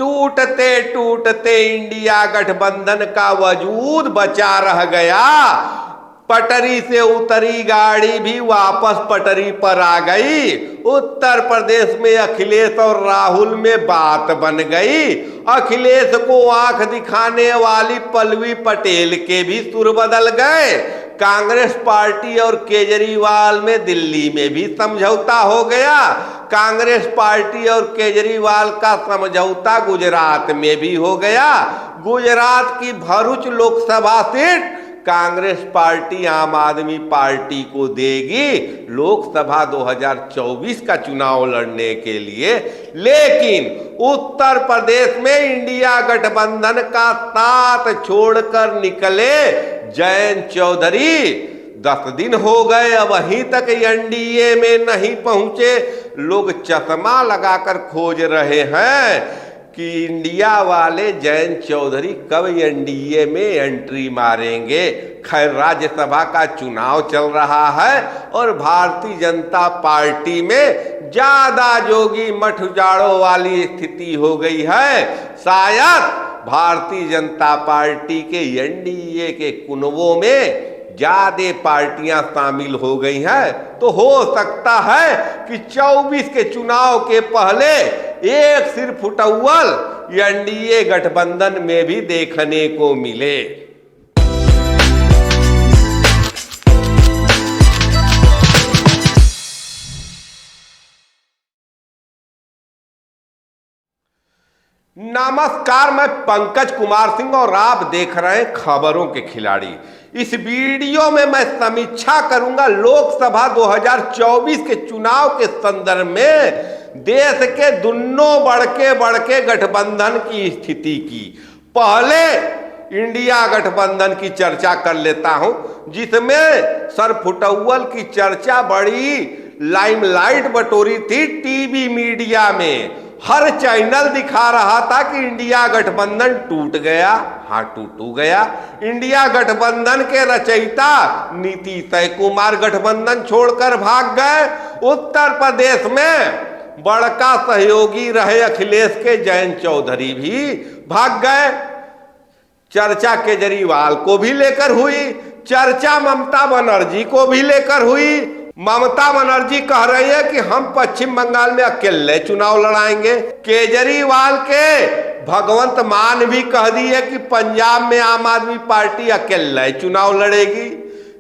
टूटते टूटते इंडिया गठबंधन का वजूद बचा रह गया। पटरी से उतरी गाड़ी भी वापस पटरी पर आ गई। उत्तर प्रदेश में अखिलेश और राहुल में बात बन गई। अखिलेश को आंख दिखाने वाली पल्लवी पटेल के भी सुर बदल गए। कांग्रेस पार्टी और केजरीवाल में दिल्ली में भी समझौता हो गया। कांग्रेस पार्टी और केजरीवाल का समझौता गुजरात में भी हो गया। गुजरात की भरूच लोकसभा सीट कांग्रेस पार्टी आम आदमी पार्टी को देगी लोकसभा 2024 का चुनाव लड़ने के लिए। लेकिन उत्तर प्रदेश में इंडिया गठबंधन का साथ छोड़कर निकले जयंत चौधरी 10 दिन हो गए, अब वहीं तक एनडीए में नहीं पहुंचे। लोग चश्मा लगाकर खोज रहे हैं कि इंडिया वाले जयंत चौधरी कब एनडीए में एंट्री मारेंगे। खैर, राज्यसभा का चुनाव चल रहा है और भारतीय जनता पार्टी में ज्यादा जोगी मठ उजाड़ों वाली स्थिति हो गई है। शायद भारतीय जनता पार्टी के एनडीए के कुनबों में ज्यादा पार्टियां शामिल हो गई हैं, तो हो सकता है कि 24 के चुनाव के पहले एक सिर फुटअव्वल एनडीए गठबंधन में भी देखने को मिले। नमस्कार, मैं पंकज कुमार सिंह और आप देख रहे हैं खबरों के खिलाड़ी। इस वीडियो में मैं समीक्षा करूंगा लोकसभा 2024 के चुनाव के संदर्भ में देश के दोनों बड़के गठबंधन की स्थिति की। पहले इंडिया गठबंधन की चर्चा कर लेता हूं, जिसमें सरफुटअव्वल की चर्चा बड़ी लाइमलाइट बटोरी थी। टीवी मीडिया में हर चैनल दिखा रहा था कि इंडिया गठबंधन टूट गया। हाँ, टूट गया। इंडिया गठबंधन के रचयिता नीतीश कुमार गठबंधन छोड़कर भाग गए। उत्तर प्रदेश में बड़का सहयोगी रहे अखिलेश के जयंत चौधरी भी भाग गए। चर्चा केजरीवाल को भी लेकर हुई, चर्चा ममता बनर्जी को भी लेकर हुई। ममता बनर्जी कह रही है कि हम पश्चिम बंगाल में अकेले चुनाव लड़ाएंगे। केजरीवाल के भगवंत मान भी कह दिए कि पंजाब में आम आदमी पार्टी अकेले चुनाव लड़ेगी।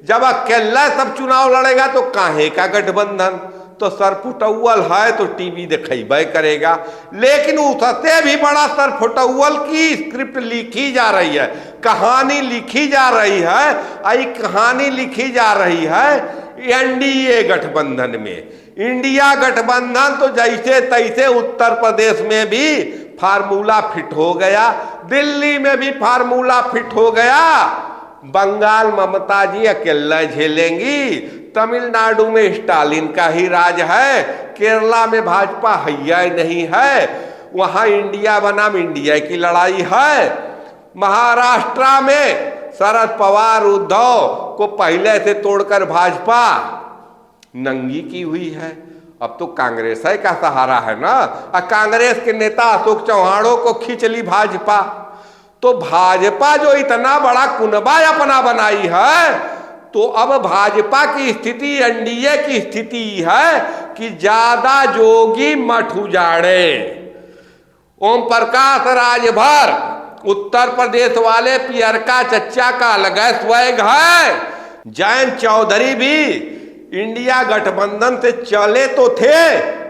जब अकेले सब चुनाव लड़ेगा तो काहे का गठबंधन? तो सरफुटअव्वल है तो टीवी दिखेबे करेगा। लेकिन उससे भी बड़ा सरफुटअव्वल की स्क्रिप्ट लिखी जा रही है, कहानी लिखी जा रही है। आई कहानी लिखी जा रही है एनडीए गठबंधन में। इंडिया गठबंधन तो जैसे तैसे उत्तर प्रदेश में भी फार्मूला फिट हो गया, दिल्ली में भी फार्मूला फिट हो गया। बंगाल ममता जी अकेला झेलेंगी, तमिलनाडु में स्टालिन का ही राज है, केरला में भाजपा हैया नहीं है, वहां इंडिया बनाम इंडिया की लड़ाई है। महाराष्ट्र में शरद पवार उद्धव को पहले से तोड़कर भाजपा नंगी की हुई है। अब तो कांग्रेस का सहारा है ना। कांग्रेस के नेता अशोक चौहानों को खींच ली भाजपा। तो भाजपा जो इतना बड़ा कुनबा अपना बनाई है, तो अब भाजपा की स्थिति एनडीए की स्थिति है कि ज्यादा जोगी मठ उजाड़े। ओम प्रकाश राजभर उत्तर प्रदेश वाले पियरका चच्चा का अलग स्वैग है। जयंत चौधरी भी इंडिया गठबंधन से चले तो थे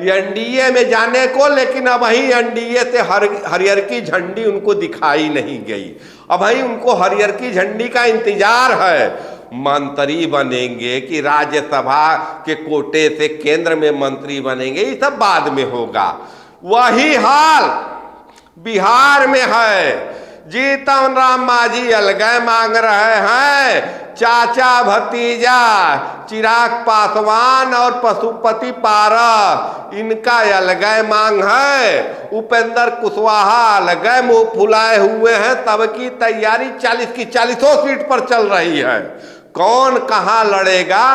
एनडीए में जाने को, लेकिन अब वही एनडीए से हरियर की झंडी उनको दिखाई नहीं गई। अब वही उनको हरियर की झंडी का इंतजार है। मंत्री बनेंगे कि राज्यसभा के कोटे से केंद्र में मंत्री बनेंगे, ये सब बाद में होगा। वही हाल बिहार में है। जीतन राम मांझी अलग मांग रहे हैं। चाचा भतीजा चिराग पासवान और पशुपति पारस इनका अलग मांग है। उपेंद्र कुशवाहा अलग मुंह फुलाए हुए हैं। सबकी तैयारी 40 की 40 सीट पर चल रही है। कौन कहां लड़ेगा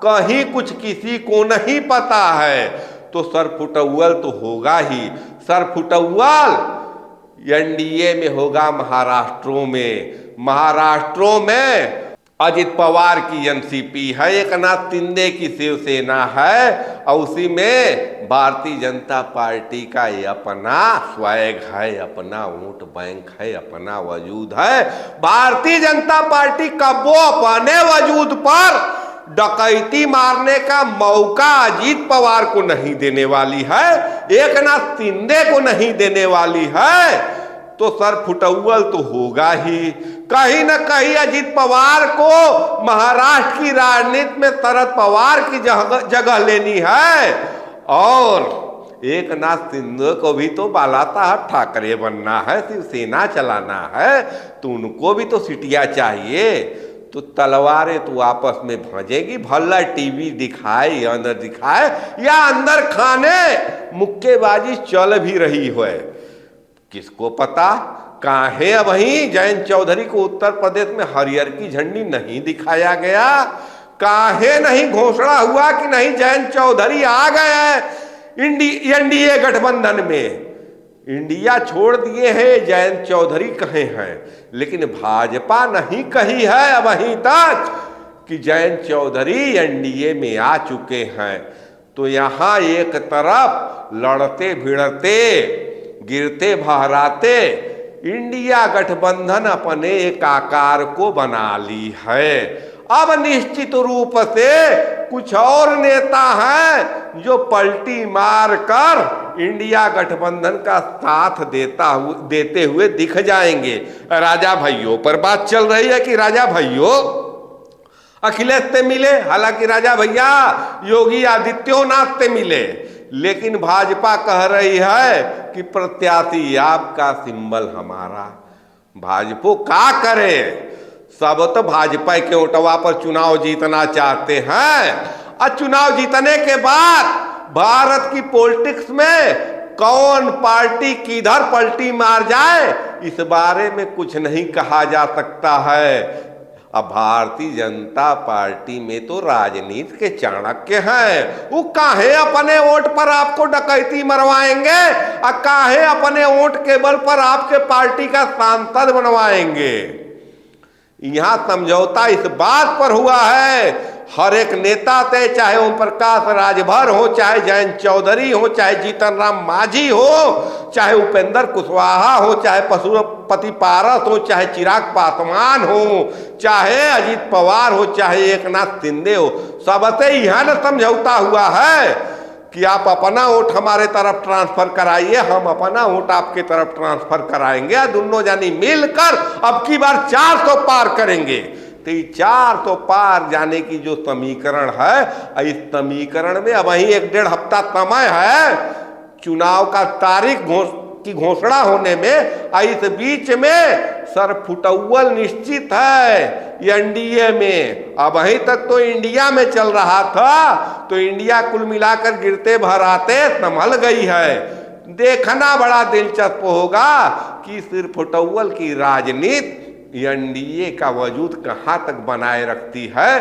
कहीं कुछ किसी को नहीं पता है। तो सरफुटअव्वल तो होगा ही। सरफुटअव्वल एनडीए में होगा महाराष्ट्रों में अजित पवार की एनसीपी है, एकनाथ शिंदे की शिवसेना है, और उसी में भारतीय जनता पार्टी का ये अपना स्वैग है, अपना वोट बैंक है, अपना वजूद है। भारतीय जनता पार्टी कब वो अपने वजूद पर डकैती मारने का मौका अजीत पवार को नहीं देने वाली है, एकनाथ शिंदे को नहीं देने वाली है, तो सर फुटौल तो होगा ही। कहीं न कहीं अजीत पवार को महाराष्ट्र की राजनीति में शरद पवार की जगह लेनी है, और एकनाथ शिंदे को भी तो बालासाहब ठाकरे बनना है, शिवसेना चलाना है, तो उनको भी तो सीटियां चाहिए। तो तलवारें तो आपस में भजेगी, भला टीवी दिखाए या अंदर दिखाए या अंदर खाने मुक्केबाजी चल भी रही है, किसको पता। काहे वहीं जयंत चौधरी को उत्तर प्रदेश में हरियर की झंडी नहीं दिखाया गया, काहे नहीं घोषणा हुआ कि नहीं जयंत चौधरी आ गए हैं एनडीए गठबंधन में। इंडिया छोड़ दिए हैं, जयंत चौधरी कहे हैं, लेकिन भाजपा नहीं कही है अभी तक कि जयंत चौधरी एनडीए में आ चुके हैं। तो यहां एक तरफ लड़ते भिड़ते गिरते बहराते इंडिया गठबंधन अपने एक आकार को बना ली है। अब निश्चित रूप से कुछ और नेता हैं जो पलटी मार कर इंडिया गठबंधन का साथ देते हुए दिख जाएंगे। राजा भाइयों पर बात चल रही है कि राजा भाइयों अखिलेश से मिले, हालांकि राजा भैया योगी आदित्यनाथ से मिले, लेकिन भाजपा कह रही है कि प्रत्याशी आपका सिंबल हमारा। भाजपा क्या करे, सब तो भाजपा के ओटवा पर चुनाव जीतना चाहते हैं, और चुनाव जीतने के बाद भारत की पॉलिटिक्स में कौन पार्टी किधर पलटी मार जाए इस बारे में कुछ नहीं कहा जा सकता है। अब भारतीय जनता पार्टी में तो राजनीति के चाणक्य हैं, वो काहे अपने वोट पर आपको डकैती मरवाएंगे और काहे अपने वोट के बल पर आपके पार्टी का सांसद बनवाएंगे। यहां समझौता इस बात पर हुआ है, हर एक नेता से, चाहे ओम प्रकाश राजभर हो, चाहे जयंत चौधरी हो, चाहे जीतन राम मांझी हो, चाहे उपेंद्र कुशवाहा हो, चाहे पशुपति पारस हो, चाहे चिराग पासवान हो, चाहे अजीत पवार हो, चाहे एकनाथ शिंदे हो, सबसे यह न समझौता हुआ है कि आप अपना वोट हमारे तरफ ट्रांसफर कराइए, हम अपना वोट आपके तरफ ट्रांसफर कराएंगे, दोनों जानी मिलकर अब की बार 400 पार करेंगे। तो 400 पार जाने की जो समीकरण है, इस समीकरण में अब वही 1-1.5 हफ्ता समय है चुनाव का तारीख की घोषणा होने में। इस बीच में सर फुटौल निश्चित है एनडीए में। अब वहीं तक तो इंडिया में चल रहा था, तो इंडिया कुल मिलाकर गिरते भराते संभल गई है। देखना बड़ा दिलचस्प होगा कि सिर्फ फुटौल की राजनीति एनडीए का वजूद कहां तक बनाए रखती है,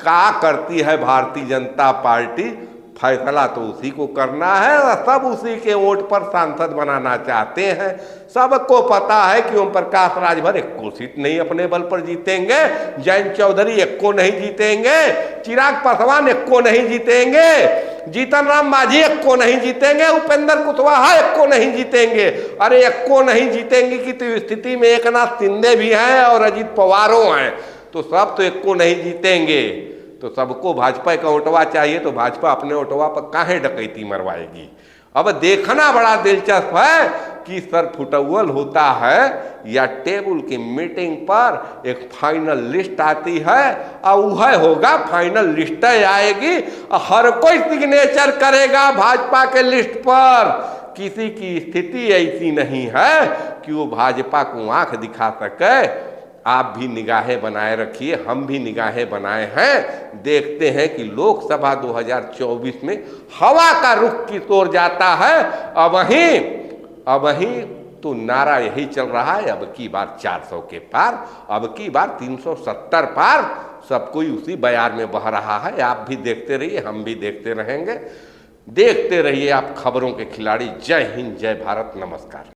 क्या करती है भारतीय जनता पार्टी। फैसला तो उसी को करना है, और सब उसी के वोट पर सांसद बनाना चाहते हैं। सबको पता है कि ओम प्रकाश राजभर 1 सीट नहीं अपने बल पर जीतेंगे, जयंत चौधरी 1 नहीं जीतेंगे, चिराग पासवान 1 नहीं जीतेंगे, जीतन राम मांझी 1 नहीं जीतेंगे, उपेंद्र कुशवाहा 1 नहीं जीतेंगे। अरे 1 नहीं जीतेंगे की तो स्थिति में एकनाथ शिंदे भी हैं और अजीत पवारों हैं, तो सब तो 1 नहीं जीतेंगे। तो सबको भाजपा का ओटवा चाहिए, तो भाजपा अपने ओटवा पर काहे डकैती मरवाएगी। अब देखना बड़ा दिलचस्प है कि सर फुटौल होता है या टेबल की मीटिंग पर एक फाइनल लिस्ट आती है, और वह होगा फाइनल लिस्ट आएगी, हर कोई सिग्नेचर करेगा भाजपा के लिस्ट पर। किसी की स्थिति ऐसी नहीं है कि वो भाजपा को आंख दिखा सके। आप भी निगाहें बनाए रखिए, हम भी निगाहें बनाए हैं। देखते हैं कि लोकसभा 2024 में हवा का रुख किस ओर जाता है। अब वहीं तो नारा यही चल रहा है, अब की बार 400 के पार, अब की बार 370 पार, सब कोई उसी बयार में बह रहा है। आप भी देखते रहिए, हम भी देखते रहेंगे। देखते रहिए आप खबरों के खिलाड़ी। जय हिंद, जय भारत, नमस्कार।